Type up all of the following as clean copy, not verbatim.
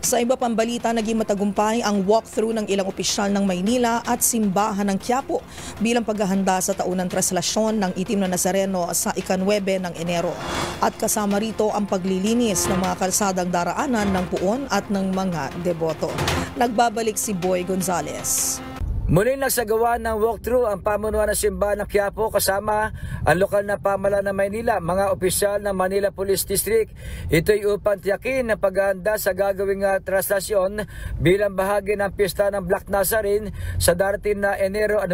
Sa iba pang balita, naging matagumpay ang walkthrough ng ilang opisyal ng Maynila at simbahan ng Quiapo bilang paghahanda sa taunang traslasyon ng Itim na Nazareno sa ika-9 ng Enero. At kasama rito ang paglilinis ng mga kalsadang daraanan ng puon at ng mga deboto. Nagbabalik si Boy Gonzales. Muling nagsagawa ng walkthrough ang pamunuan ng simbahan ng Quiapo kasama ang lokal na pamahalaan ng Maynila, mga opisyal ng Manila Police District. Ito'y upang tiyakin na paghahanda sa gagawing traslasyon bilang bahagi ng pista ng Black Nazarene sa darating na Enero 9,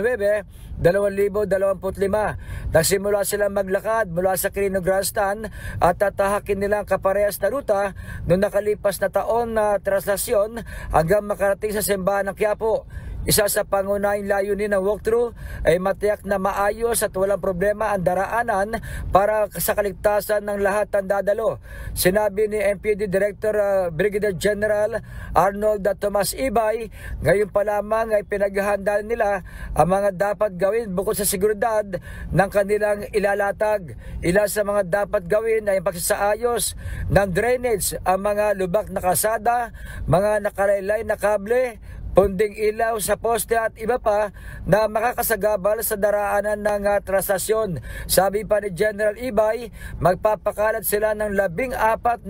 2025. Nagsimula silang maglakad mula sa Quirino Grandstand at tatahakin nilang kaparehas na ruta noong nakalipas na taon na traslasyon hanggang makarating sa simbahan ng Quiapo. Isa sa pangunahing layunin ng walkthrough ay matiyak na maayos at walang problema ang daraanan para sa kaligtasan ng lahat ng dadalo. Sinabi ni MPD Director Brigadier General Arnold Tomas Ibay, ngayon pa lamang ay pinaghahandaan nila ang mga dapat gawin bukod sa seguridad ng kanilang ilalatag. Ilan sa mga dapat gawin ay pagsasaayos ng drainage, ang mga lubak na kalsada, mga nakalaylay na kable, punding ilaw sa poste at iba pa na makakasagabal sa daraanan ng traslasyon. Sabi pa ni General Ibay, magpapakalat sila ng 14,000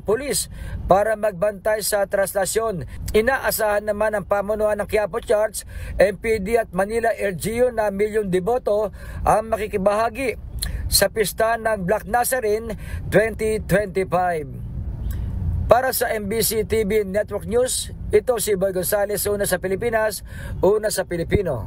pulis para magbantay sa traslasyon. Inaasahan naman ang pamunuan ng Quiapo Church, MPD at Manila LGU na milyong deboto ang makikibahagi sa pista ng Black Nazarene 2025. Para sa MBC TV Network News, ito si Boy Gonzales, una sa Pilipinas, una sa Pilipino.